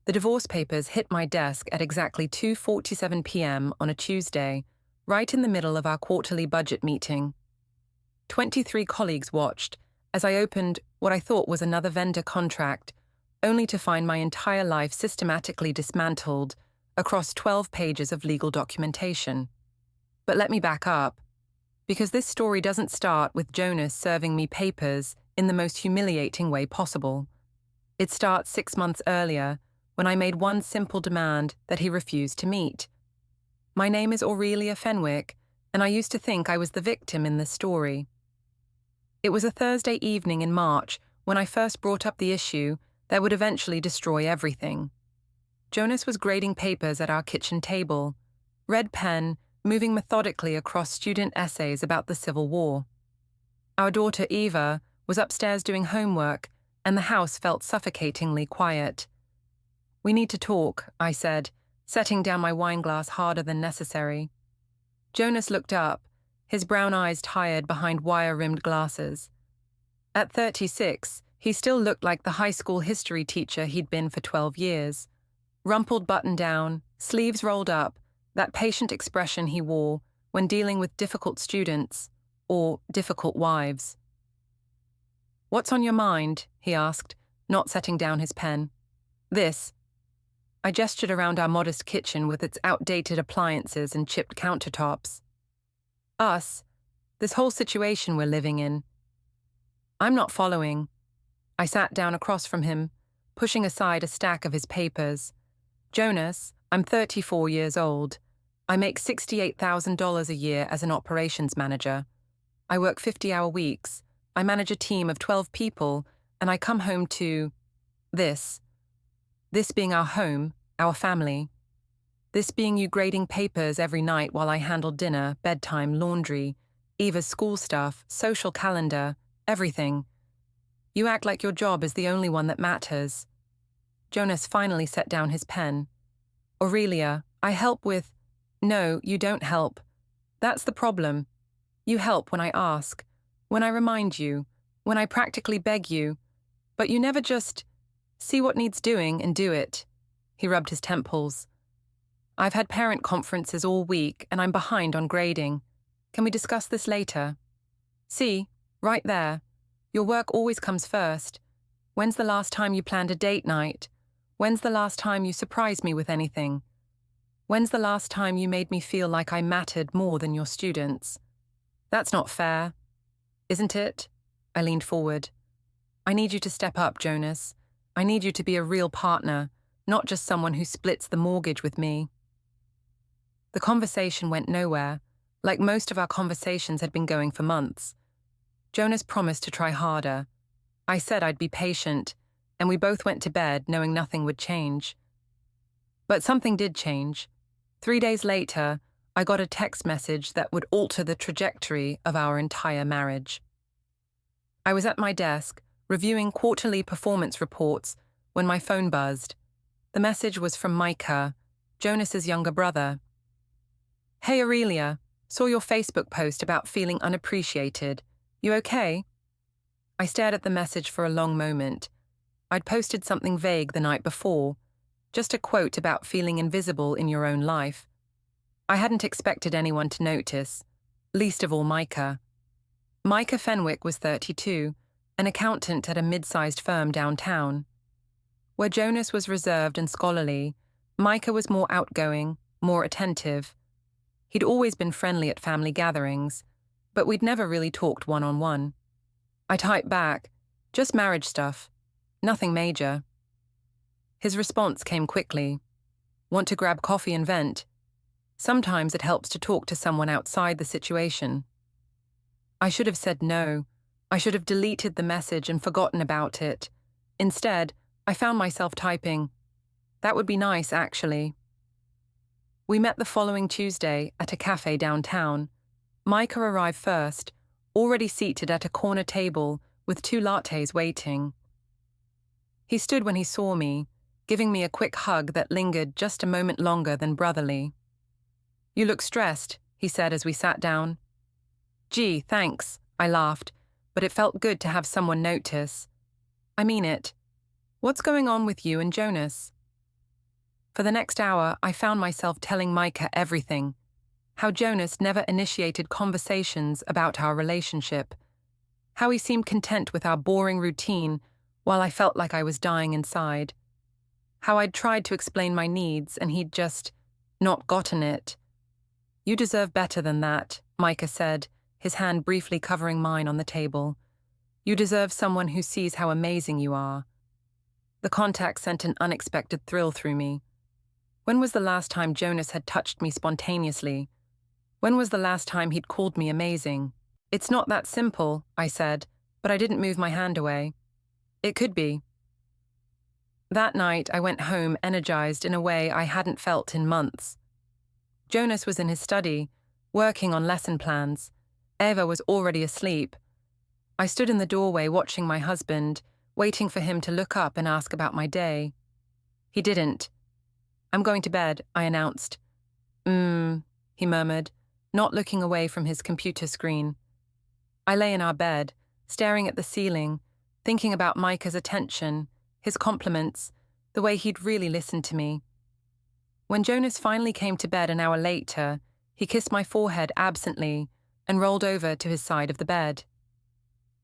The divorce papers hit my desk at exactly 2:47 p.m. on a Tuesday, right in the middle of our quarterly budget meeting. 23 colleagues watched as I opened what I thought was another vendor contract, only to find my entire life systematically dismantled across 12 pages of legal documentation. But let me back up, because this story doesn't start with Jonas serving me papers in the most humiliating way possible. It starts 6 months earlier, when I made one simple demand that he refused to meet. My name is Aurelia Fenwick, and I used to think I was the victim in this story. It was a Thursday evening in March when I first brought up the issue that would eventually destroy everything. Jonas was grading papers at our kitchen table, red pen, moving methodically across student essays about the Civil War. Our daughter Eva was upstairs doing homework, and the house felt suffocatingly quiet. "We need to talk," I said, setting down my wine glass harder than necessary. Jonas looked up, his brown eyes tired behind wire-rimmed glasses. At 36, he still looked like the high school history teacher he'd been for 12 years. Rumpled button-down, sleeves rolled up, that patient expression he wore when dealing with difficult students or difficult wives. "What's on your mind?" he asked, not setting down his pen. "This." I gestured around our modest kitchen with its outdated appliances and chipped countertops. "Us. This whole situation we're living in." "I'm not following." I sat down across from him, pushing aside a stack of his papers. "Jonas, I'm 34 years old. I make $68,000 a year as an operations manager. I work 50-hour weeks. I manage a team of 12 people, and I come home to this. This being our home, our family. This being you grading papers every night while I handle dinner, bedtime, laundry, Eva's school stuff, social calendar, everything. You act like your job is the only one that matters." Jonas finally set down his pen. "Aurelia, I help with—" "No, you don't help. That's the problem. You help when I ask, when I remind you, when I practically beg you, but you never just see what needs doing and do it." He rubbed his temples. "I've had parent conferences all week and I'm behind on grading. Can we discuss this later? See, right there. Your work always comes first. When's the last time you planned a date night? When's the last time you surprised me with anything? When's the last time you made me feel like I mattered more than your students? That's not fair. Isn't it?" I leaned forward. "I need you to step up, Jonas. I need you to be a real partner, not just someone who splits the mortgage with me." The conversation went nowhere, like most of our conversations had been going for months. Jonas promised to try harder. I said I'd be patient, and we both went to bed knowing nothing would change. But something did change. 3 days later, I got a text message that would alter the trajectory of our entire marriage. I was at my desk, reviewing quarterly performance reports, when my phone buzzed. The message was from Micah, Jonas's younger brother. "Hey Aurelia, saw your Facebook post about feeling unappreciated. You okay?" I stared at the message for a long moment. I'd posted something vague the night before, just a quote about feeling invisible in your own life. I hadn't expected anyone to notice, least of all Micah. Micah Fenwick was 32, an accountant at a mid-sized firm downtown. Where Jonas was reserved and scholarly, Micah was more outgoing, more attentive. He'd always been friendly at family gatherings, but we'd never really talked one-on-one. I typed back, "Just marriage stuff. Nothing major." His response came quickly. "Want to grab coffee and vent? Sometimes it helps to talk to someone outside the situation." I should have said no. I should have deleted the message and forgotten about it. Instead, I found myself typing, "That would be nice, actually." We met the following Tuesday at a cafe downtown. Micah arrived first, already seated at a corner table with 2 lattes waiting. He stood when he saw me, giving me a quick hug that lingered just a moment longer than brotherly. "You look stressed," he said as we sat down. "Gee, thanks," I laughed, but it felt good to have someone notice. "I mean it. What's going on with you and Jonas?" For the next hour, I found myself telling Micah everything. How Jonas never initiated conversations about our relationship. How he seemed content with our boring routine while I felt like I was dying inside. How I'd tried to explain my needs and he'd just not gotten it. "You deserve better than that," Micah said, his hand briefly covering mine on the table. "You deserve someone who sees how amazing you are." The contact sent an unexpected thrill through me. When was the last time Jonas had touched me spontaneously? When was the last time he'd called me amazing? "It's not that simple," I said, but I didn't move my hand away. "It could be." That night, I went home energized in a way I hadn't felt in months. Jonas was in his study, working on lesson plans. Eva was already asleep. I stood in the doorway watching my husband, waiting for him to look up and ask about my day. He didn't. "I'm going to bed," I announced. He murmured, not looking away from his computer screen. I lay in our bed, staring at the ceiling, thinking about Micah's attention, his compliments, the way he'd really listened to me. When Jonas finally came to bed an hour later, he kissed my forehead absently and rolled over to his side of the bed.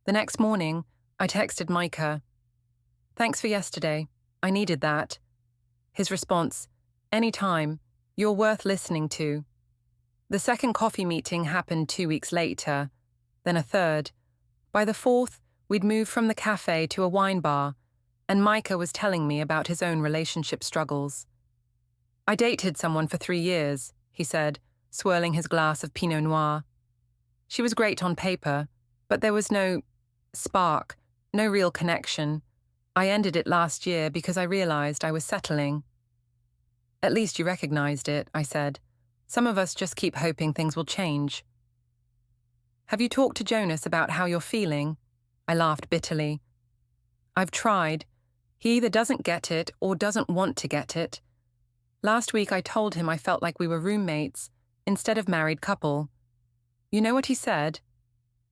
The next morning, I texted Micah. "Thanks for yesterday. I needed that." His response, "Anytime. You're worth listening to." The second coffee meeting happened 2 weeks later, then a third. By the fourth, we'd moved from the cafe to a wine bar, and Micah was telling me about his own relationship struggles. "I dated someone for 3 years," he said, swirling his glass of Pinot Noir. "She was great on paper, but there was no spark, no real connection. I ended it last year because I realized I was settling." "At least you recognized it," I said. "Some of us just keep hoping things will change." "Have you talked to Jonas about how you're feeling?" I laughed bitterly. "I've tried. He either doesn't get it or doesn't want to get it. Last week I told him I felt like we were roommates instead of married couple. You know what he said?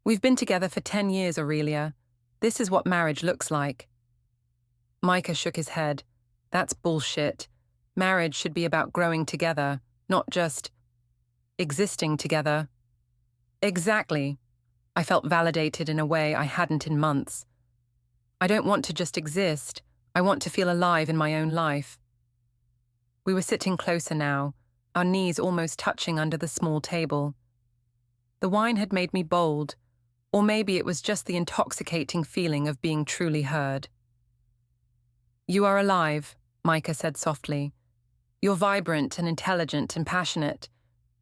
'We've been together for 10 years, Aurelia. This is what marriage looks like.'" Micah shook his head. "That's bullshit. Marriage should be about growing together, not just existing together." "Exactly." I felt validated in a way I hadn't in months. "I don't want to just exist. I want to feel alive in my own life." We were sitting closer now, our knees almost touching under the small table. The wine had made me bold, or maybe it was just the intoxicating feeling of being truly heard. "You are alive," Micah said softly. "You're vibrant and intelligent and passionate.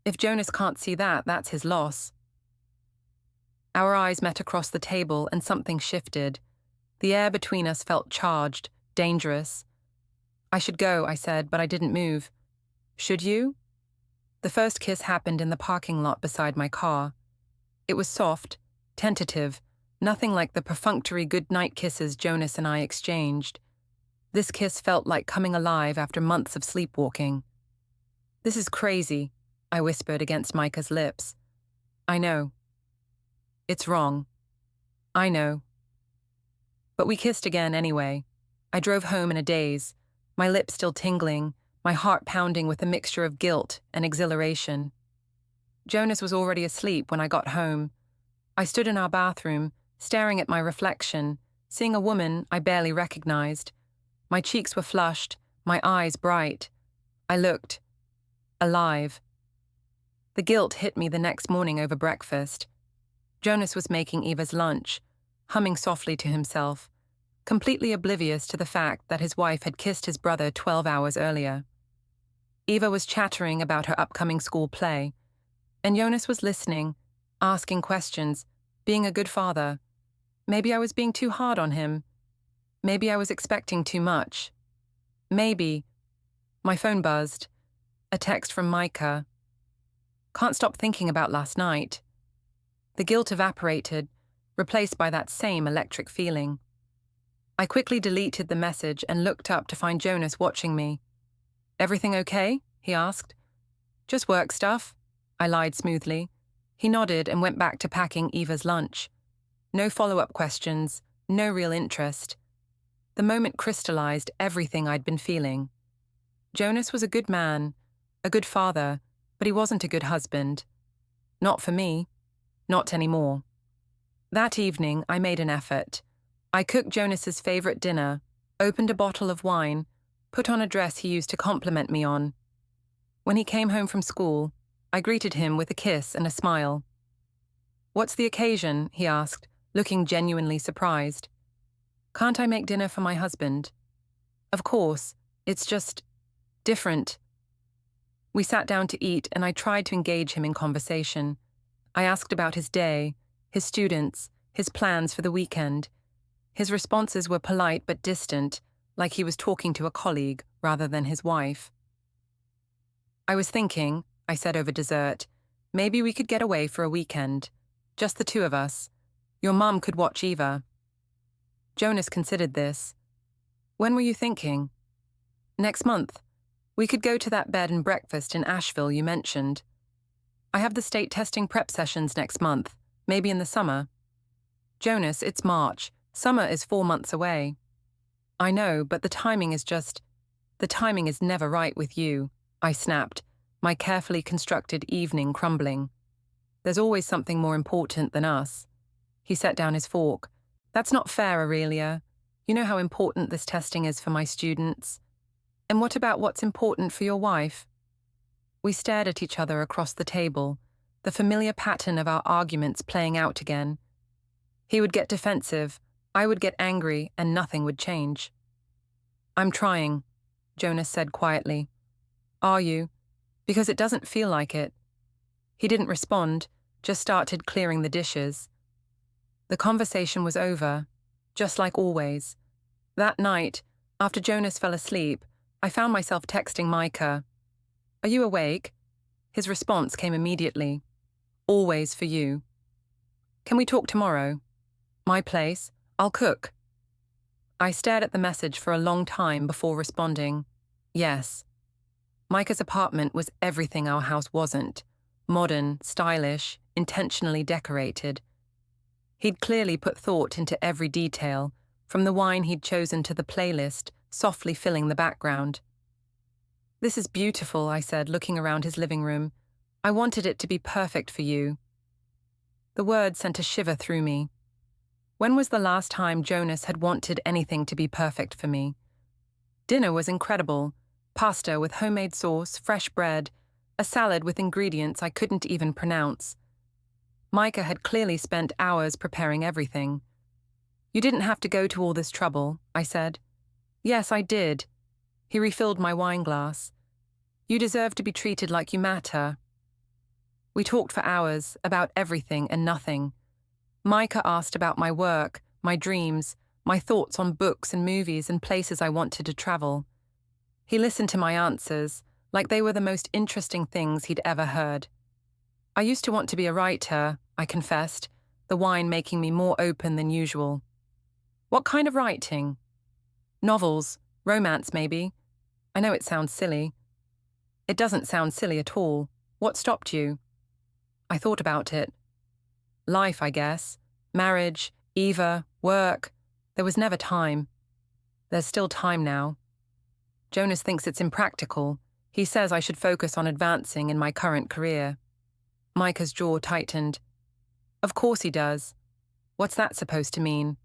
If Jonas can't see that, that's his loss." Our eyes met across the table and something shifted. The air between us felt charged, dangerous. "I should go," I said, but I didn't move. "Should you?" The first kiss happened in the parking lot beside my car. It was soft, tentative, nothing like the perfunctory goodnight kisses Jonas and I exchanged. This kiss felt like coming alive after months of sleepwalking. "This is crazy," I whispered against Micah's lips. "I know." "It's wrong." "I know." But we kissed again anyway. I drove home in a daze, my lips still tingling, my heart pounding with a mixture of guilt and exhilaration. Jonas was already asleep when I got home. I stood in our bathroom, staring at my reflection, seeing a woman I barely recognized. My cheeks were flushed, my eyes bright. I looked alive. The guilt hit me the next morning over breakfast. Jonas was making Eva's lunch, humming softly to himself, completely oblivious to the fact that his wife had kissed his brother 12 hours earlier. Eva was chattering about her upcoming school play, and Jonas was listening, asking questions, being a good father. Maybe I was being too hard on him. Maybe I was expecting too much. Maybe. My phone buzzed. A text from Micah. "Can't stop thinking about last night." The guilt evaporated, replaced by that same electric feeling. I quickly deleted the message and looked up to find Jonas watching me. "Everything okay?" he asked. "Just work stuff," I lied smoothly. He nodded and went back to packing Eva's lunch. No follow-up questions, no real interest. The moment crystallized everything I'd been feeling. Jonas was a good man, a good father, but he wasn't a good husband. Not for me. Not anymore. That evening, I made an effort. I cooked Jonas's favorite dinner, opened a bottle of wine, put on a dress he used to compliment me on. When he came home from school, I greeted him with a kiss and a smile. "What's the occasion?" he asked, looking genuinely surprised. "Can't I make dinner for my husband?" "Of course, it's just different." We sat down to eat and I tried to engage him in conversation. I asked about his day, his students, his plans for the weekend. His responses were polite but distant, like he was talking to a colleague rather than his wife. "I was thinking," I said over dessert, "maybe we could get away for a weekend. Just the two of us. Your mum could watch Eva." Jonas considered this. "When were you thinking?" "Next month. We could go to that bed and breakfast in Asheville you mentioned. I have the state testing prep sessions next month, maybe in the summer." "Jonas, it's March. Summer is 4 months away." "I know, but the timing is never right with you," I snapped, my carefully constructed evening crumbling. "There's always something more important than us." He set down his fork. "That's not fair, Aurelia. You know how important this testing is for my students. And what about what's important for your wife?" We stared at each other across the table, the familiar pattern of our arguments playing out again. He would get defensive, I would get angry, and nothing would change. "I'm trying," Jonas said quietly. "Are you? Because it doesn't feel like it." He didn't respond, just started clearing the dishes. The conversation was over, just like always. That night, after Jonas fell asleep, I found myself texting Micah. "Are you awake?" His response came immediately. "Always for you." "Can we talk tomorrow?" "My place. I'll cook." I stared at the message for a long time before responding. Yes. Micah's apartment was everything our house wasn't. Modern, stylish, intentionally decorated. He'd clearly put thought into every detail, from the wine he'd chosen to the playlist, softly filling the background. "This is beautiful," I said, looking around his living room. "I wanted it to be perfect for you." The words sent a shiver through me. When was the last time Jonas had wanted anything to be perfect for me? Dinner was incredible. Pasta with homemade sauce, fresh bread, a salad with ingredients I couldn't even pronounce. Micah had clearly spent hours preparing everything. "You didn't have to go to all this trouble," I said. "Yes, I did." He refilled my wine glass. "You deserve to be treated like you matter." We talked for hours, about everything and nothing. Micah asked about my work, my dreams, my thoughts on books and movies and places I wanted to travel. He listened to my answers, like they were the most interesting things he'd ever heard. "I used to want to be a writer," I confessed, the wine making me more open than usual. "What kind of writing?" "Novels, romance maybe. I know it sounds silly." "It doesn't sound silly at all. What stopped you?" I thought about it. Life, I guess. Marriage, Eva, work. There was never time. There's still time now. Jonas thinks it's impractical. He says I should focus on advancing in my current career. Micah's jaw tightened. "Of course he does. What's that supposed to mean?"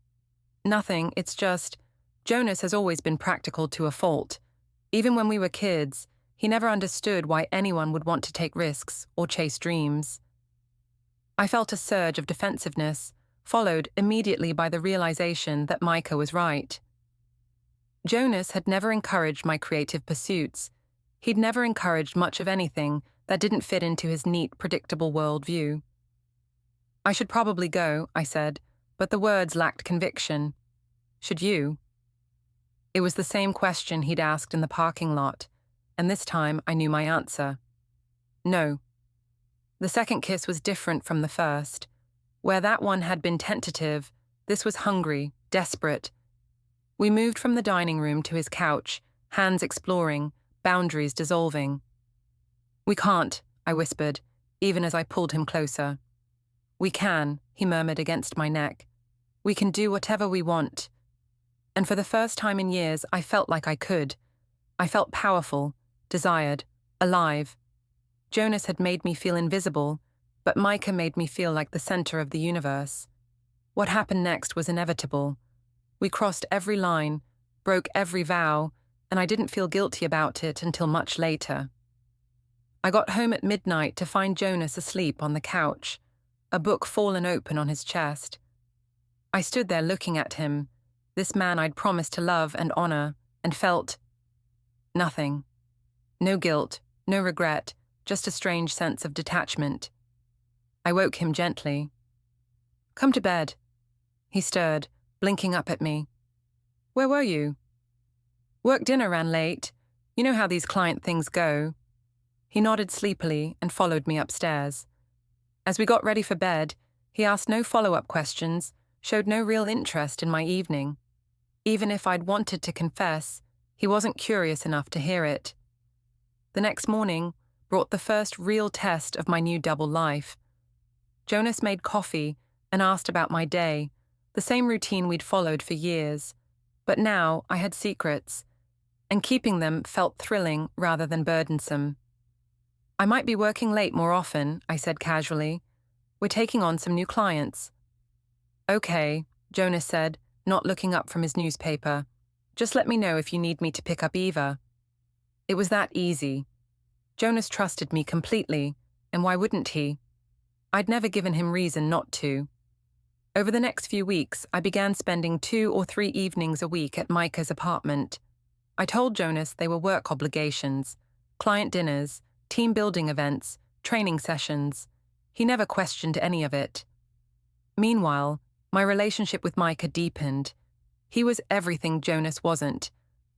"Nothing, it's just, Jonas has always been practical to a fault. Even when we were kids, he never understood why anyone would want to take risks or chase dreams." I felt a surge of defensiveness, followed immediately by the realization that Micah was right. Jonas had never encouraged my creative pursuits. He'd never encouraged much of anything that didn't fit into his neat, predictable worldview. "I should probably go," I said, but the words lacked conviction. "Should you?" It was the same question he'd asked in the parking lot, and this time I knew my answer. No. The second kiss was different from the first. Where that one had been tentative, this was hungry, desperate. We moved from the dining room to his couch, hands exploring, boundaries dissolving. "We can't," I whispered, even as I pulled him closer. "We can," he murmured against my neck. "We can do whatever we want." And for the first time in years, I felt like I could. I felt powerful, desired, alive. Jonas had made me feel invisible, but Micah made me feel like the center of the universe. What happened next was inevitable. We crossed every line, broke every vow, and I didn't feel guilty about it until much later. I got home at midnight to find Jonas asleep on the couch, a book fallen open on his chest. I stood there looking at him, this man I'd promised to love and honor, and felt nothing. No guilt, no regret, just a strange sense of detachment. I woke him gently. "Come to bed." He stirred, blinking up at me. "Where were you?" "Work dinner ran late. You know how these client things go." He nodded sleepily and followed me upstairs. As we got ready for bed, he asked no follow-up questions, showed no real interest in my evening. Even if I'd wanted to confess, he wasn't curious enough to hear it. The next morning brought the first real test of my new double life. Jonas made coffee and asked about my day, the same routine we'd followed for years. But now I had secrets, and keeping them felt thrilling rather than burdensome. "I might be working late more often," I said casually. "We're taking on some new clients." "Okay," Jonas said, not looking up from his newspaper. "Just let me know if you need me to pick up Eva." It was that easy. Jonas trusted me completely, and why wouldn't he? I'd never given him reason not to. Over the next few weeks, I began spending 2 or 3 evenings a week at Micah's apartment. I told Jonas they were work obligations, client dinners, team-building events, training sessions. He never questioned any of it. Meanwhile, my relationship with Micah deepened. He was everything Jonas wasn't.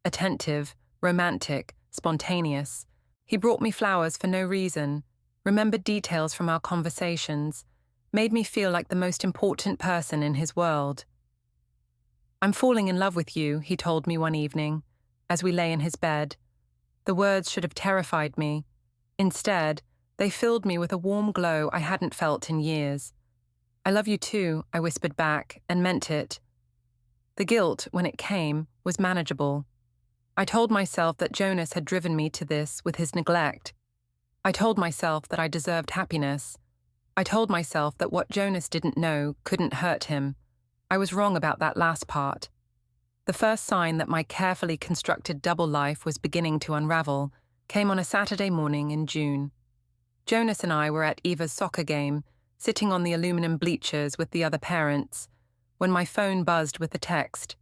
Attentive, romantic, spontaneous. He brought me flowers for no reason, remembered details from our conversations, made me feel like the most important person in his world. "I'm falling in love with you," he told me one evening, as we lay in his bed. The words should have terrified me. Instead, they filled me with a warm glow I hadn't felt in years. "I love you too," I whispered back, and meant it. The guilt, when it came, was manageable. I told myself that Jonas had driven me to this with his neglect. I told myself that I deserved happiness. I told myself that what Jonas didn't know couldn't hurt him. I was wrong about that last part. The first sign that my carefully constructed double life was beginning to unravel came on a Saturday morning in June. Jonas and I were at Eva's soccer game, sitting on the aluminum bleachers with the other parents, when my phone buzzed with a text.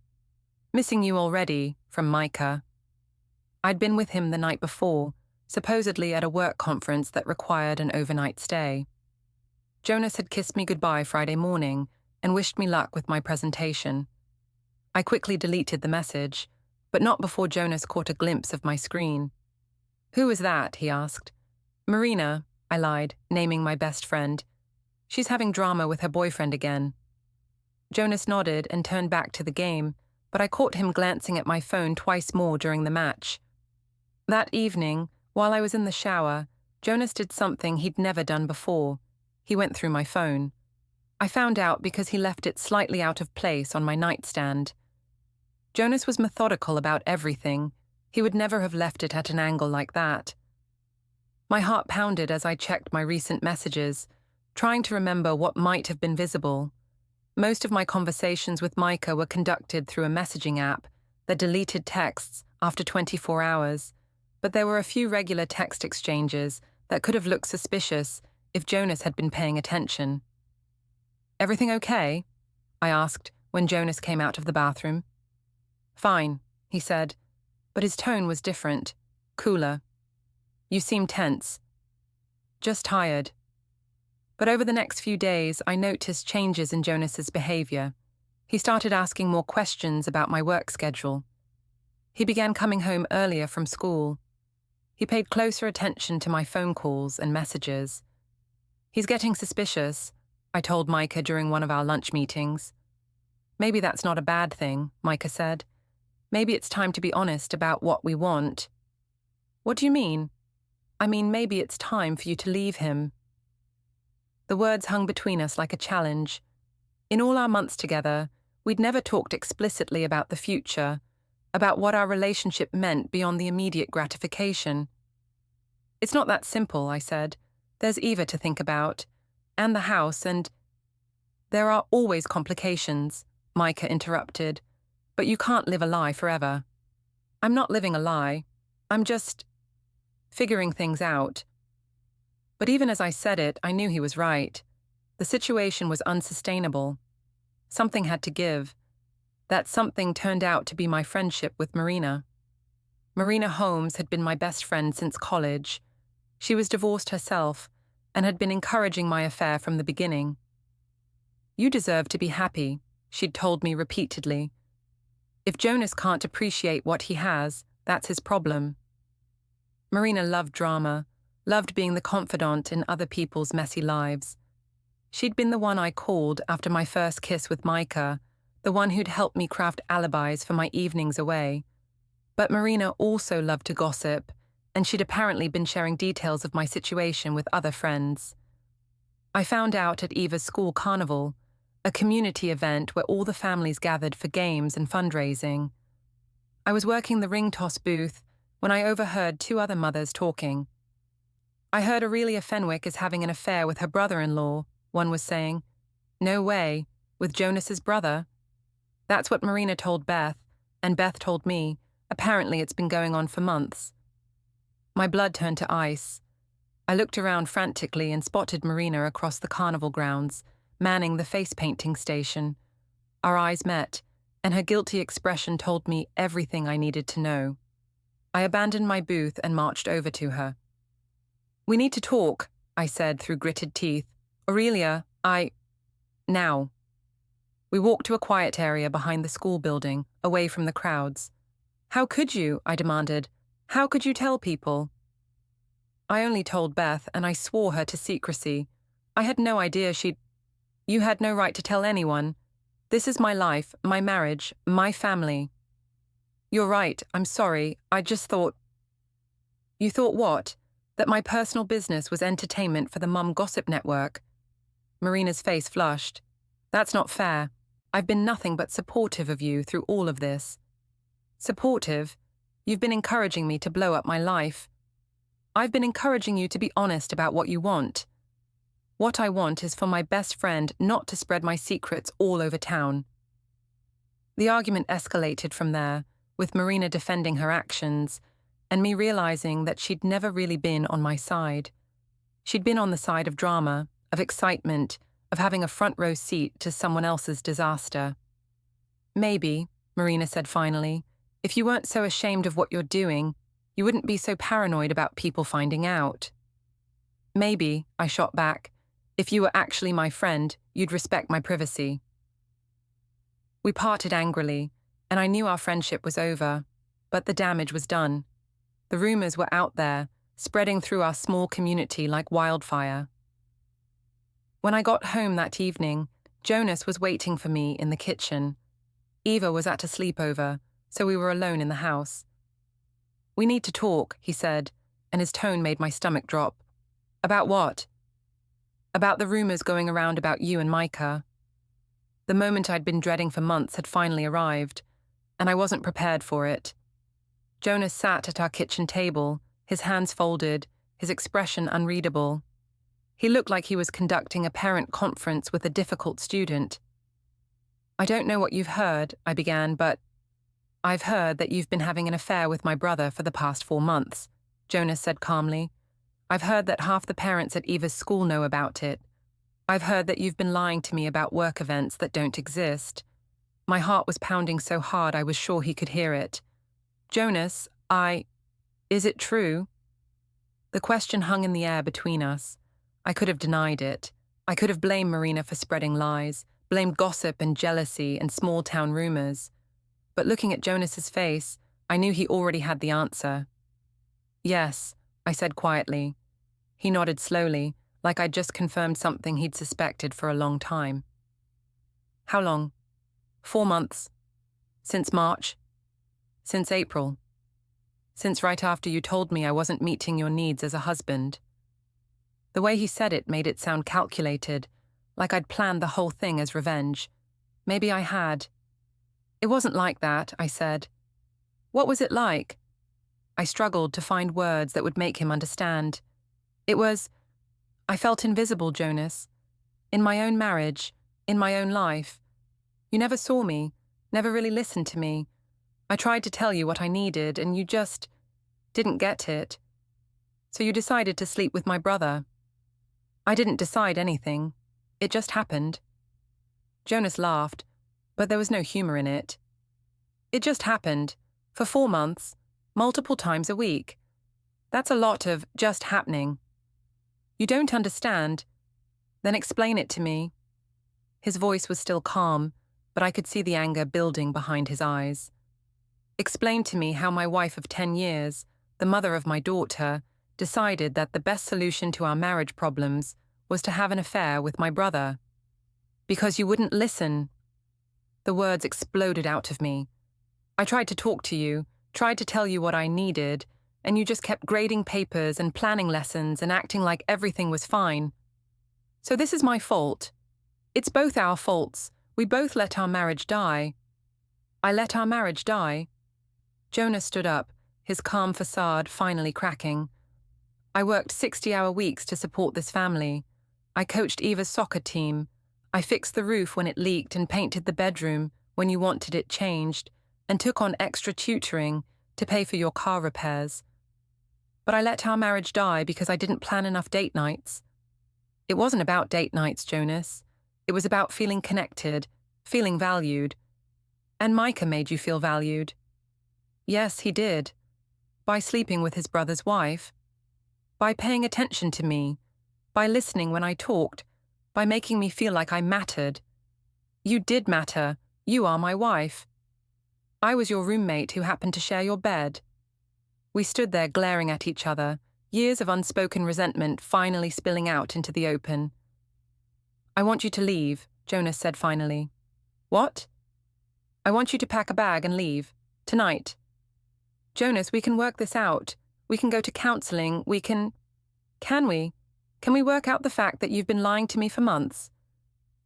"Missing you already," from Micah. I'd been with him the night before, supposedly at a work conference that required an overnight stay. Jonas had kissed me goodbye Friday morning and wished me luck with my presentation. I quickly deleted the message, but not before Jonas caught a glimpse of my screen. "Who is that?" he asked. "Marina," I lied, naming my best friend. "She's having drama with her boyfriend again." Jonas nodded and turned back to the game, but I caught him glancing at my phone twice more during the match. That evening, while I was in the shower, Jonas did something he'd never done before. He went through my phone. I found out because he left it slightly out of place on my nightstand. Jonas was methodical about everything. He would never have left it at an angle like that. My heart pounded as I checked my recent messages, trying to remember what might have been visible. Most of my conversations with Micah were conducted through a messaging app that deleted texts after 24 hours, but there were a few regular text exchanges that could have looked suspicious if Jonas had been paying attention. "Everything okay?" I asked when Jonas came out of the bathroom. "Fine," he said, but his tone was different, cooler. "You seem tense." "Just tired." But over the next few days, I noticed changes in Jonas's behavior. He started asking more questions about my work schedule. He began coming home earlier from school. He paid closer attention to my phone calls and messages. "He's getting suspicious," I told Micah during one of our lunch meetings. "Maybe that's not a bad thing," Micah said. "Maybe it's time to be honest about what we want." "What do you mean?" "I mean, maybe it's time for you to leave him." The words hung between us like a challenge. In all our months together, we'd never talked explicitly about the future, about what our relationship meant beyond the immediate gratification. It's not that simple, I said. There's Eva to think about, and the house, and… There are always complications, Micah interrupted, but you can't live a lie forever. I'm not living a lie. I'm just figuring things out. But even as I said it, I knew he was right. The situation was unsustainable. Something had to give. That something turned out to be my friendship with Marina. Marina Holmes had been my best friend since college. She was divorced herself and had been encouraging my affair from the beginning. You deserve to be happy, she'd told me repeatedly. If Jonas can't appreciate what he has, that's his problem. Marina loved drama, loved being the confidant in other people's messy lives. She'd been the one I called after my first kiss with Micah, the one who'd helped me craft alibis for my evenings away. But Marina also loved to gossip, and she'd apparently been sharing details of my situation with other friends. I found out at Eva's school carnival, a community event where all the families gathered for games and fundraising. I was working the ring toss booth when I overheard two other mothers talking. I heard Aurelia Fenwick is having an affair with her brother-in-law, one was saying. No way, with Jonas's brother. That's what Marina told Beth, and Beth told me. Apparently it's been going on for months. My blood turned to ice. I looked around frantically and spotted Marina across the carnival grounds, manning the face-painting station. Our eyes met, and her guilty expression told me everything I needed to know. I abandoned my booth and marched over to her. We need to talk, I said through gritted teeth. Aurelia, Now. We walked to a quiet area behind the school building, away from the crowds. How could you? I demanded. How could you tell people? I only told Beth, and I swore her to secrecy. I had no idea she'd… You had no right to tell anyone. This is my life, my marriage, my family. You're right, I'm sorry, I just thought… You thought what? That my personal business was entertainment for the mum gossip network? Marina's face flushed. That's not fair. I've been nothing but supportive of you through all of this. Supportive? You've been encouraging me to blow up my life. I've been encouraging you to be honest about what you want. What I want is for my best friend not to spread my secrets all over town. The argument escalated from there, with Marina defending her actions, and me realizing that she'd never really been on my side. She'd been on the side of drama, of excitement, of having a front row seat to someone else's disaster. Maybe, Marina said finally, if you weren't so ashamed of what you're doing, you wouldn't be so paranoid about people finding out. Maybe, I shot back, if you were actually my friend, you'd respect my privacy. We parted angrily, and I knew our friendship was over, but the damage was done. The rumors were out there, spreading through our small community like wildfire. When I got home that evening, Jonas was waiting for me in the kitchen. Eva was at a sleepover, so we were alone in the house. We need to talk, he said, and his tone made my stomach drop. About what? About the rumors going around about you and Micah. The moment I'd been dreading for months had finally arrived, and I wasn't prepared for it. Jonas sat at our kitchen table, his hands folded, his expression unreadable. He looked like he was conducting a parent conference with a difficult student. I don't know what you've heard, I began, but… I've heard that you've been having an affair with my brother for the past 4 months, Jonas said calmly. I've heard that half the parents at Eva's school know about it. I've heard that you've been lying to me about work events that don't exist. My heart was pounding so hard I was sure he could hear it. Jonas, Is it true? The question hung in the air between us. I could have denied it. I could have blamed Marina for spreading lies, blamed gossip and jealousy and small-town rumors. But looking at Jonas's face, I knew he already had the answer. Yes, I said quietly. He nodded slowly, like I'd just confirmed something he'd suspected for a long time. How long? 4 months. Since March. Since April. Since right after you told me I wasn't meeting your needs as a husband. The way he said it made it sound calculated, like I'd planned the whole thing as revenge. Maybe I had. It wasn't like that, I said. What was it like? I struggled to find words that would make him understand. I felt invisible, Jonas. In my own marriage, in my own life. You never saw me, never really listened to me. I tried to tell you what I needed, and you just didn't get it. So you decided to sleep with my brother. I didn't decide anything. It just happened. Jonas laughed, but there was no humor in it. It just happened, for 4 months, multiple times a week. That's a lot of just happening. You don't understand. Then explain it to me. His voice was still calm, but I could see the anger building behind his eyes. Explain to me how my wife of 10 years, the mother of my daughter, decided that the best solution to our marriage problems was to have an affair with my brother. Because you wouldn't listen. The words exploded out of me. I tried to talk to you, tried to tell you what I needed, and you just kept grading papers and planning lessons and acting like everything was fine. So this is my fault. It's both our faults. We both let our marriage die. I let our marriage die. Jonas stood up, his calm facade finally cracking. I worked 60-hour weeks to support this family. I coached Eva's soccer team. I fixed the roof when it leaked and painted the bedroom when you wanted it changed, and took on extra tutoring to pay for your car repairs. But I let our marriage die because I didn't plan enough date nights. It wasn't about date nights, Jonas. It was about feeling connected, feeling valued. And Micah made you feel valued. Yes, he did. By sleeping with his brother's wife. By paying attention to me. By listening when I talked. By making me feel like I mattered. You did matter. You are my wife. I was your roommate who happened to share your bed. We stood there glaring at each other, years of unspoken resentment finally spilling out into the open. I want you to leave, Jonas said finally. What? I want you to pack a bag and leave. Tonight. Jonas, we can work this out. We can go to counseling. Can we? Can we work out the fact that you've been lying to me for months?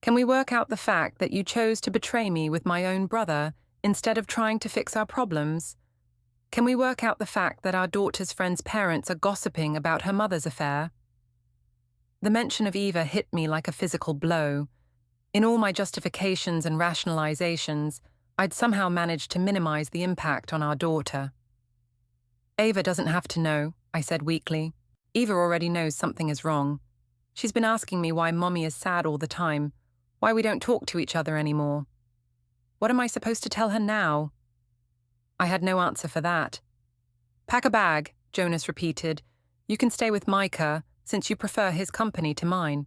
Can we work out the fact that you chose to betray me with my own brother instead of trying to fix our problems? Can we work out the fact that our daughter's friend's parents are gossiping about her mother's affair? The mention of Eva hit me like a physical blow. In all my justifications and rationalizations, I'd somehow managed to minimize the impact on our daughter. Eva doesn't have to know, I said weakly. Eva already knows something is wrong. She's been asking me why Mommy is sad all the time, why we don't talk to each other anymore. What am I supposed to tell her now? I had no answer for that. Pack a bag, Jonas repeated. You can stay with Micah, since you prefer his company to mine.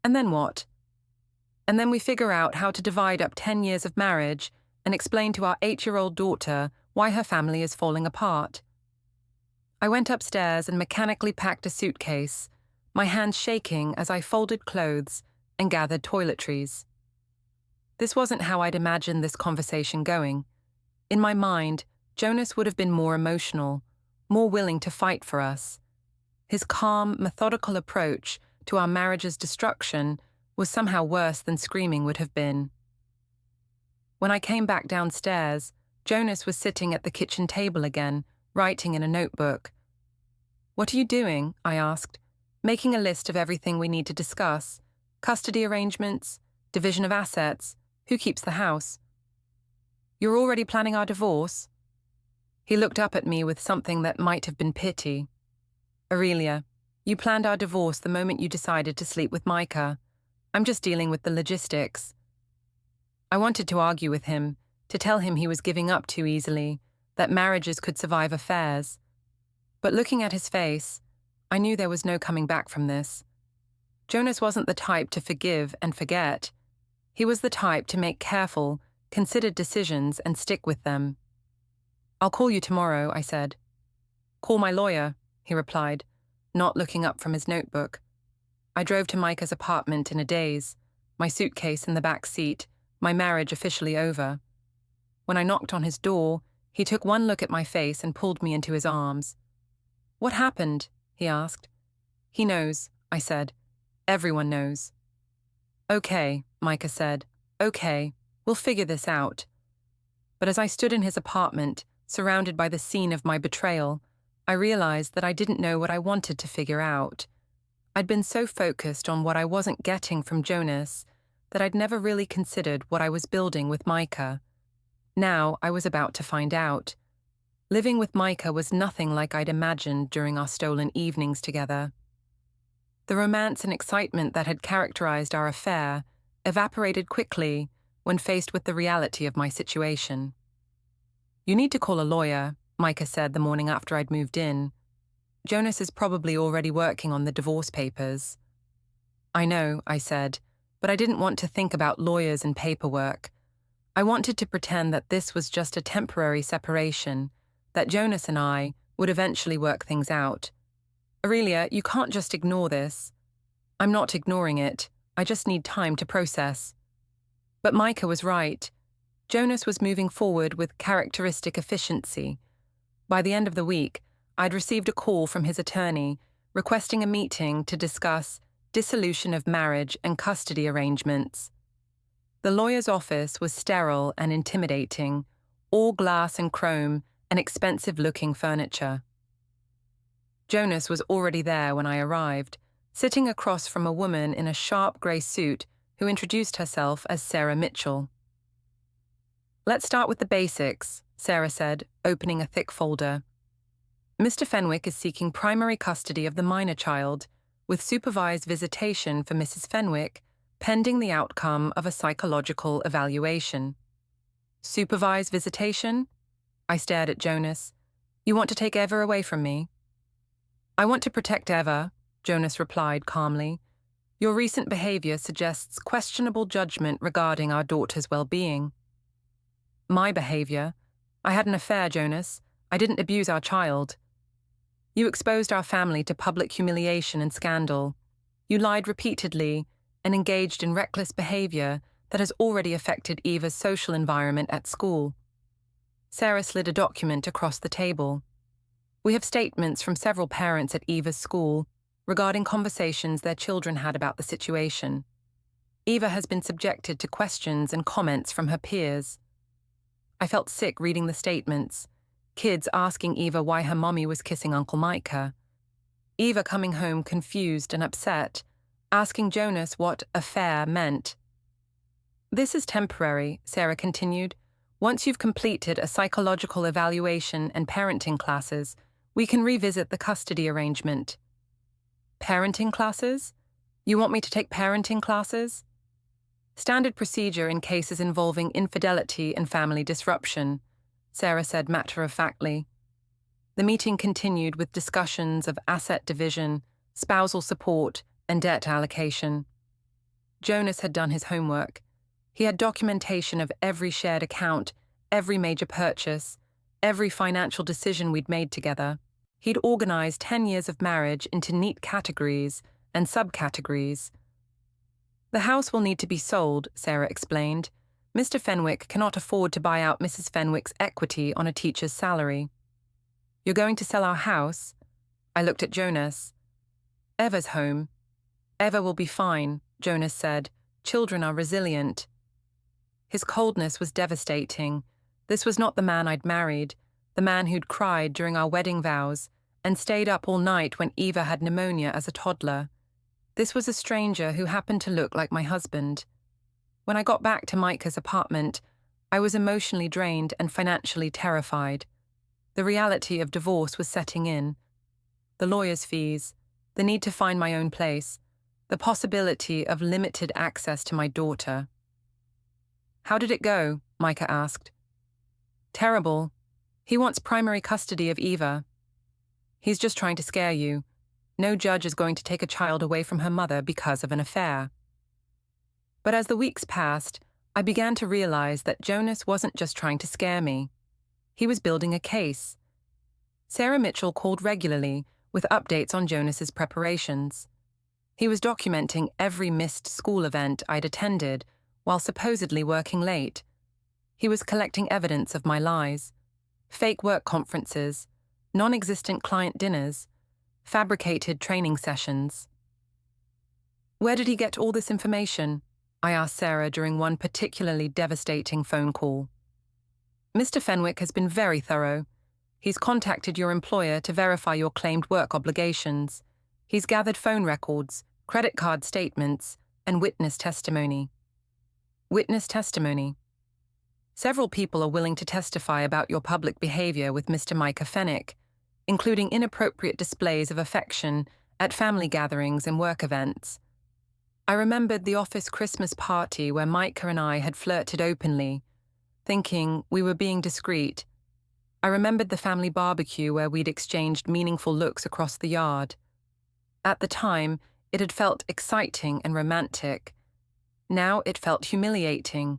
And then what? And then we figure out how to divide up 10 years of marriage and explain to our 8-year-old daughter why her family is falling apart. I went upstairs and mechanically packed a suitcase, my hands shaking as I folded clothes and gathered toiletries. This wasn't how I'd imagined this conversation going. In my mind, Jonas would have been more emotional, more willing to fight for us. His calm, methodical approach to our marriage's destruction was somehow worse than screaming would have been. When I came back downstairs, Jonas was sitting at the kitchen table again, writing in a notebook. What are you doing? I asked. Making a list of everything we need to discuss. Custody arrangements, division of assets, who keeps the house. You're already planning our divorce? He looked up at me with something that might have been pity. Aurelia, you planned our divorce the moment you decided to sleep with Micah. I'm just dealing with the logistics. I wanted to argue with him, to tell him he was giving up too easily, that marriages could survive affairs. But looking at his face, I knew there was no coming back from this. Jonas wasn't the type to forgive and forget. He was the type to make careful, considered decisions and stick with them. I'll call you tomorrow, I said. Call my lawyer, he replied, not looking up from his notebook. I drove to Micah's apartment in a daze, my suitcase in the back seat, my marriage officially over. When I knocked on his door, he took one look at my face and pulled me into his arms. What happened? He asked. He knows, I said. Everyone knows. Okay, Micah said. Okay, we'll figure this out. But as I stood in his apartment, surrounded by the scene of my betrayal, I realized that I didn't know what I wanted to figure out. I'd been so focused on what I wasn't getting from Jonas that I'd never really considered what I was building with Micah. Now I was about to find out. Living with Micah was nothing like I'd imagined during our stolen evenings together. The romance and excitement that had characterized our affair evaporated quickly when faced with the reality of my situation. "You need to call a lawyer," Micah said the morning after I'd moved in. "Jonas is probably already working on the divorce papers." "I know," I said, but I didn't want to think about lawyers and paperwork. I wanted to pretend that this was just a temporary separation, that Jonas and I would eventually work things out. "Aurelia, you can't just ignore this." "I'm not ignoring it. I just need time to process." But Micah was right. Jonas was moving forward with characteristic efficiency. By the end of the week, I'd received a call from his attorney requesting a meeting to discuss dissolution of marriage and custody arrangements. The lawyer's office was sterile and intimidating, all glass and chrome and expensive-looking furniture. Jonas was already there when I arrived, sitting across from a woman in a sharp grey suit who introduced herself as Sarah Mitchell. "Let's start with the basics," Sarah said, opening a thick folder. "Mr. Fenwick is seeking primary custody of the minor child, with supervised visitation for Mrs. Fenwick, pending the outcome of a psychological evaluation." "Supervised visitation?" I stared at Jonas. "You want to take Eva away from me?" "I want to protect Eva," Jonas replied calmly. "Your recent behavior suggests questionable judgment regarding our daughter's well-being." "My behavior? I had an affair, Jonas. I didn't abuse our child." "You exposed our family to public humiliation and scandal. You lied repeatedly and engaged in reckless behavior that has already affected Eva's social environment at school." Sarah slid a document across the table. "We have statements from several parents at Eva's school regarding conversations their children had about the situation. Eva has been subjected to questions and comments from her peers." I felt sick reading the statements. Kids asking Eva why her mommy was kissing Uncle Micah. Eva coming home confused and upset, asking Jonas what affair meant. "This is temporary," Sarah continued. "Once you've completed a psychological evaluation and parenting classes, we can revisit the custody arrangement." "Parenting classes? You want me to take parenting classes?" "Standard procedure in cases involving infidelity and family disruption," Sarah said matter-of-factly. The meeting continued with discussions of asset division, spousal support, and debt allocation. Jonas had done his homework. He had documentation of every shared account, every major purchase, every financial decision we'd made together. He'd organized 10 years of marriage into neat categories and subcategories. "The house will need to be sold," Sarah explained. "Mr. Fenwick cannot afford to buy out Mrs. Fenwick's equity on a teacher's salary." "You're going to sell our house?" I looked at Jonas. "Eva's home." "Eva will be fine," Jonas said. "Children are resilient." His coldness was devastating. This was not the man I'd married, the man who'd cried during our wedding vows and stayed up all night when Eva had pneumonia as a toddler. This was a stranger who happened to look like my husband. When I got back to Micah's apartment, I was emotionally drained and financially terrified. The reality of divorce was setting in. The lawyer's fees, the need to find my own place, the possibility of limited access to my daughter. "How did it go?" Micah asked. "Terrible. He wants primary custody of Eva." "He's just trying to scare you. No judge is going to take a child away from her mother because of an affair." But as the weeks passed, I began to realize that Jonas wasn't just trying to scare me. He was building a case. Sarah Mitchell called regularly with updates on Jonas's preparations. He was documenting every missed school event I'd attended while supposedly working late. He was collecting evidence of my lies. Fake work conferences, non-existent client dinners, fabricated training sessions. "Where did he get all this information?" I asked Sarah during one particularly devastating phone call. Mr. Fenwick has been very thorough. He's contacted your employer to verify your claimed work obligations. He's gathered phone records, credit card statements, and witness testimony. Witness testimony. Several people are willing to testify about your public behavior with Mr. Micah Fenwick, including inappropriate displays of affection at family gatherings and work events. I remembered the office Christmas party where Micah and I had flirted openly, thinking we were being discreet. I remembered the family barbecue where we'd exchanged meaningful looks across the yard. At the time, it had felt exciting and romantic. Now it felt humiliating.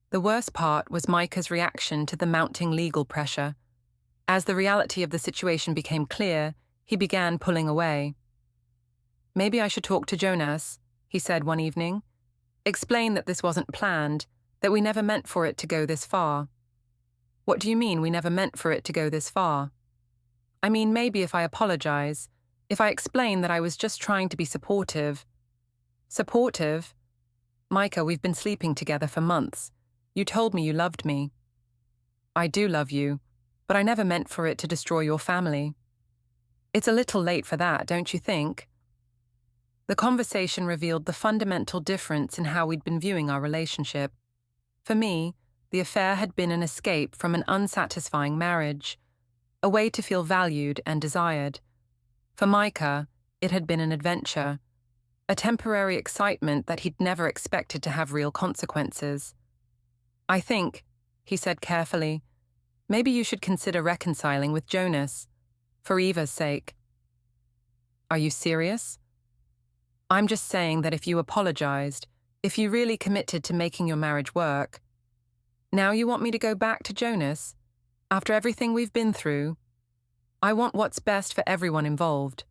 The worst part was Micah's reaction to the mounting legal pressure. As the reality of the situation became clear, he began pulling away. "Maybe I should talk to Jonas," he said one evening. "Explain that this wasn't planned, that we never meant for it to go this far." "What do you mean we never meant for it to go this far?" "I mean, maybe if I apologize, if I explain that I was just trying to be supportive." "Supportive? Micah, we've been sleeping together for months. You told me you loved me." "I do love you, but I never meant for it to destroy your family." "It's a little late for that, don't you think?" The conversation revealed the fundamental difference in how we'd been viewing our relationship. For me, the affair had been an escape from an unsatisfying marriage, a way to feel valued and desired. For Micah, it had been an adventure, a temporary excitement that he'd never expected to have real consequences. "I think," he said carefully, "maybe you should consider reconciling with Jonas, for Eva's sake." "Are you serious?" "I'm just saying that if you apologized, if you really committed to making your marriage work. Now you want me to go back to Jonas? After everything we've been through? I want what's best for everyone involved."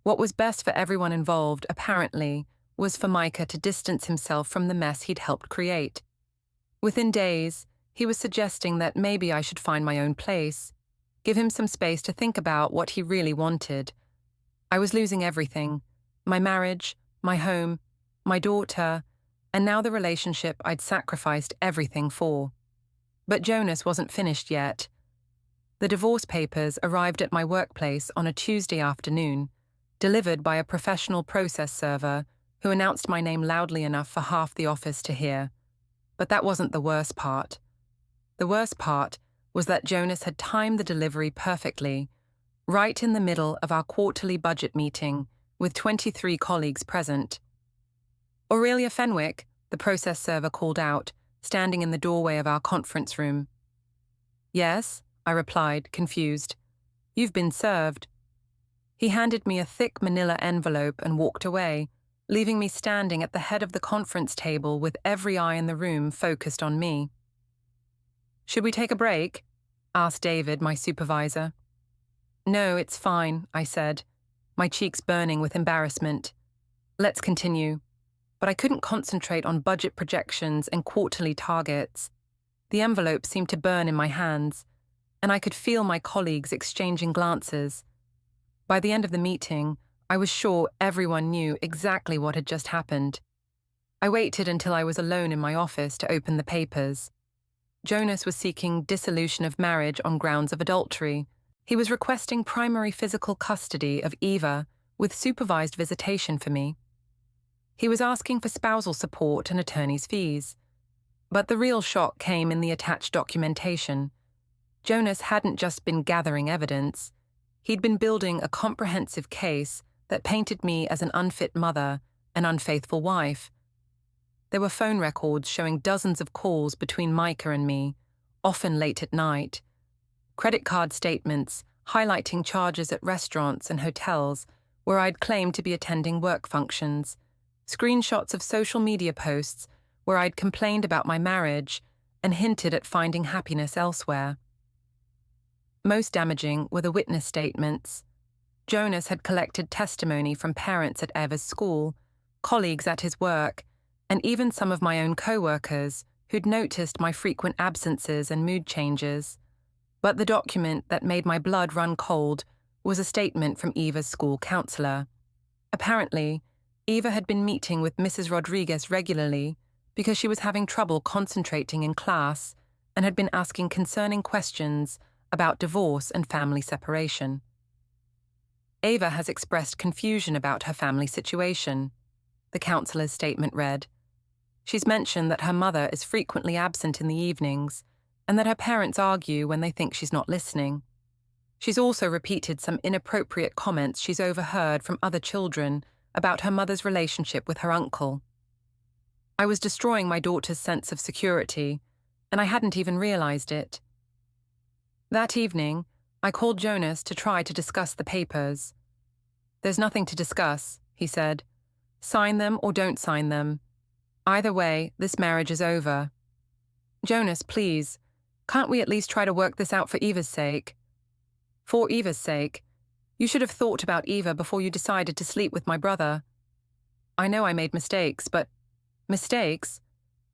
What was best for everyone involved, apparently, was for Micah to distance himself from the mess he'd helped create. Within days, he was suggesting that maybe I should find my own place, give him some space to think about what he really wanted. I was losing everything: my marriage, my home, my daughter, and now the relationship I'd sacrificed everything for. But Jonas wasn't finished yet. The divorce papers arrived at my workplace on a Tuesday afternoon, delivered by a professional process server who announced my name loudly enough for half the office to hear. But that wasn't the worst part. The worst part was that Jonas had timed the delivery perfectly, right in the middle of our quarterly budget meeting, with 23 colleagues present. "Aurelia Fenwick," the process server called out, standing in the doorway of our conference room. "Yes," I replied, confused. "You've been served." He handed me a thick manila envelope and walked away, leaving me standing at the head of the conference table with every eye in the room focused on me. "Should we take a break?" asked David, my supervisor. "No, it's fine," I said, my cheeks burning with embarrassment. "Let's continue." But I couldn't concentrate on budget projections and quarterly targets. The envelope seemed to burn in my hands, and I could feel my colleagues exchanging glances. By the end of the meeting, I was sure everyone knew exactly what had just happened. I waited until I was alone in my office to open the papers. Jonas was seeking dissolution of marriage on grounds of adultery. He was requesting primary physical custody of Eva with supervised visitation for me. He was asking for spousal support and attorney's fees. But the real shock came in the attached documentation. Jonas hadn't just been gathering evidence. He'd been building a comprehensive case that painted me as an unfit mother, an unfaithful wife. There were phone records showing dozens of calls between Micah and me, often late at night. Credit card statements highlighting charges at restaurants and hotels where I'd claimed to be attending work functions. Screenshots of social media posts where I'd complained about my marriage and hinted at finding happiness elsewhere. Most damaging were the witness statements. Jonas had collected testimony from parents at Eva's school, colleagues at his work, and even some of my own co-workers who'd noticed my frequent absences and mood changes. But the document that made my blood run cold was a statement from Eva's school counselor. Apparently, Eva had been meeting with Mrs. Rodriguez regularly because she was having trouble concentrating in class and had been asking concerning questions about divorce and family separation. Ava has expressed confusion about her family situation, the counselor's statement read. She's mentioned that her mother is frequently absent in the evenings and that her parents argue when they think she's not listening. She's also repeated some inappropriate comments she's overheard from other children about her mother's relationship with her uncle. I was destroying my daughter's sense of security, and I hadn't even realized it. That evening, I called Jonas to try to discuss the papers. "There's nothing to discuss," he said. "Sign them or don't sign them. Either way, this marriage is over." "Jonas, please, can't we at least try to work this out for Eva's sake?" "For Eva's sake? You should have thought about Eva before you decided to sleep with my brother." "I know I made mistakes, but..." "Mistakes?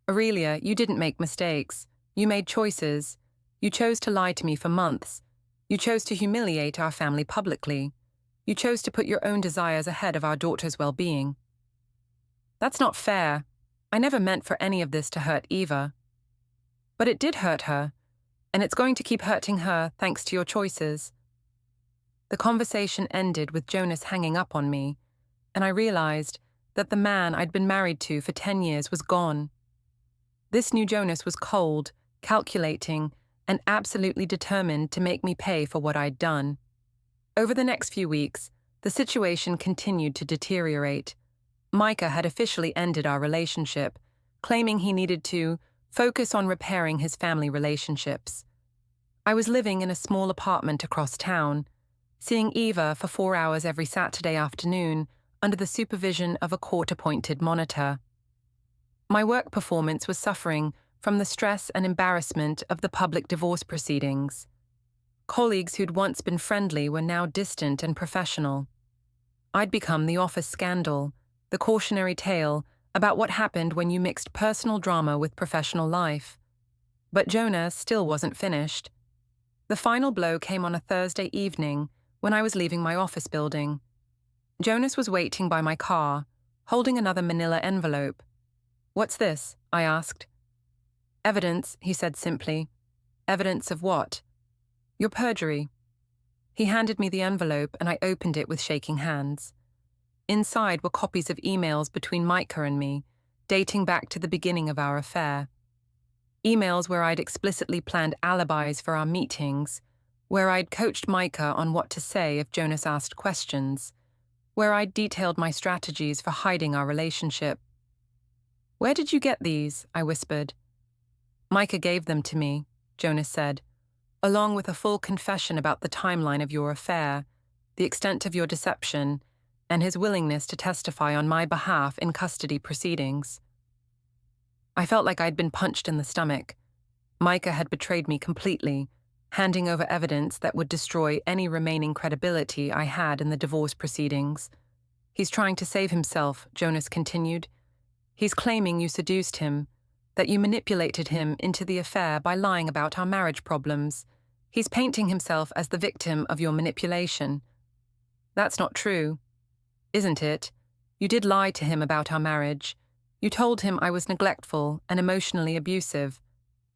Aurelia, you didn't make mistakes. You made choices. You chose to lie to me for months. You chose to humiliate our family publicly. You chose to put your own desires ahead of our daughter's well-being." "That's not fair. I never meant for any of this to hurt Eva." "But it did hurt her, and it's going to keep hurting her thanks to your choices." The conversation ended with Jonas hanging up on me, and I realized that the man I'd been married to for 10 years was gone. This new Jonas was cold, calculating, and absolutely determined to make me pay for what I'd done. Over the next few weeks, the situation continued to deteriorate. Micah had officially ended our relationship, claiming he needed to focus on repairing his family relationships. I was living in a small apartment across town, seeing Eva for 4 hours every Saturday afternoon under the supervision of a court-appointed monitor. My work performance was suffering from the stress and embarrassment of the public divorce proceedings. Colleagues who'd once been friendly were now distant and professional. I'd become the office scandal, the cautionary tale about what happened when you mixed personal drama with professional life. But Jonas still wasn't finished. The final blow came on a Thursday evening when I was leaving my office building. Jonas was waiting by my car, holding another manila envelope. "What's this?" I asked. "Evidence," he said simply. "Evidence of what?" "Your perjury." He handed me the envelope and I opened it with shaking hands. Inside were copies of emails between Micah and me, dating back to the beginning of our affair. Emails where I'd explicitly planned alibis for our meetings, where I'd coached Micah on what to say if Jonas asked questions, where I'd detailed my strategies for hiding our relationship. "Where did you get these?" I whispered. "Micah gave them to me," Jonas said, "along with a full confession about the timeline of your affair, the extent of your deception, and his willingness to testify on my behalf in custody proceedings." I felt like I'd been punched in the stomach. Micah had betrayed me completely, handing over evidence that would destroy any remaining credibility I had in the divorce proceedings. "He's trying to save himself," Jonas continued. "He's claiming you seduced him, that you manipulated him into the affair by lying about our marriage problems. He's painting himself as the victim of your manipulation." "That's not true." "Isn't it? You did lie to him about our marriage. You told him I was neglectful and emotionally abusive.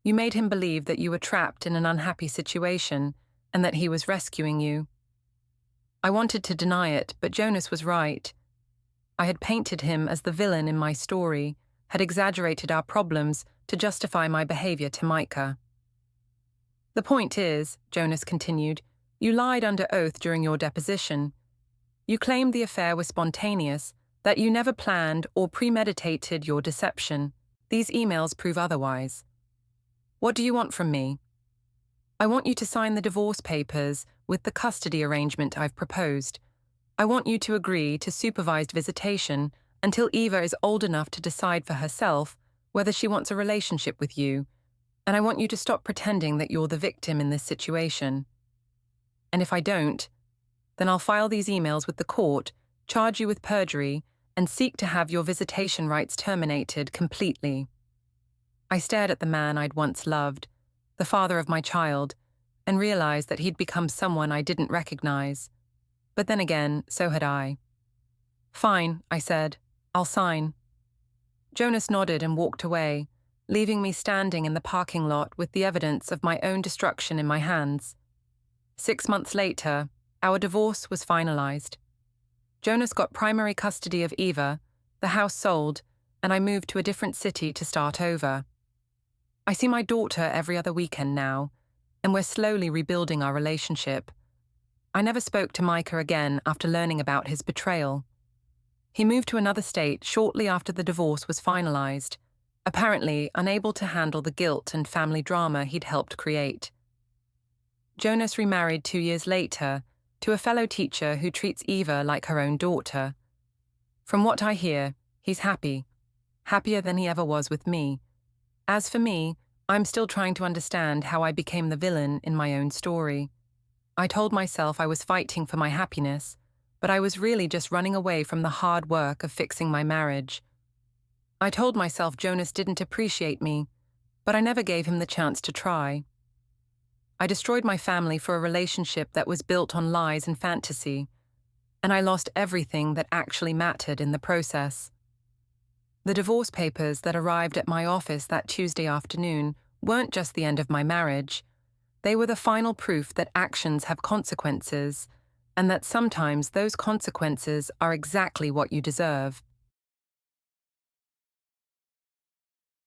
You made him believe that you were trapped in an unhappy situation and that he was rescuing you." I wanted to deny it, but Jonas was right. I had painted him as the villain in my story, had exaggerated our problems to justify my behavior to Micah. "The point is," Jonas continued, "you lied under oath during your deposition. You claimed the affair was spontaneous, that you never planned or premeditated your deception. These emails prove otherwise. What do you want from me?" "I want you to sign the divorce papers with the custody arrangement I've proposed. I want you to agree to supervised visitation until Eva is old enough to decide for herself whether she wants a relationship with you, and I want you to stop pretending that you're the victim in this situation. And if I don't, then I'll file these emails with the court, charge you with perjury, and seek to have your visitation rights terminated completely." I stared at the man I'd once loved, the father of my child, and realized that he'd become someone I didn't recognize. But then again, so had I. "Fine," I said. "I'll sign." Jonas nodded and walked away, leaving me standing in the parking lot with the evidence of my own destruction in my hands. 6 months later, our divorce was finalized. Jonas got primary custody of Eva, the house sold, and I moved to a different city to start over. I see my daughter every other weekend now, and we're slowly rebuilding our relationship. I never spoke to Micah again after learning about his betrayal. He moved to another state shortly after the divorce was finalized, apparently unable to handle the guilt and family drama he'd helped create. Jonas remarried 2 years later to a fellow teacher who treats Eva like her own daughter. From what I hear, he's happy, happier than he ever was with me. As for me, I'm still trying to understand how I became the villain in my own story. I told myself I was fighting for my happiness, but I was really just running away from the hard work of fixing my marriage. I told myself Jonas didn't appreciate me, but I never gave him the chance to try. I destroyed my family for a relationship that was built on lies and fantasy, and I lost everything that actually mattered in the process. The divorce papers that arrived at my office that Tuesday afternoon weren't just the end of my marriage. They were the final proof that actions have consequences, and that sometimes those consequences are exactly what you deserve.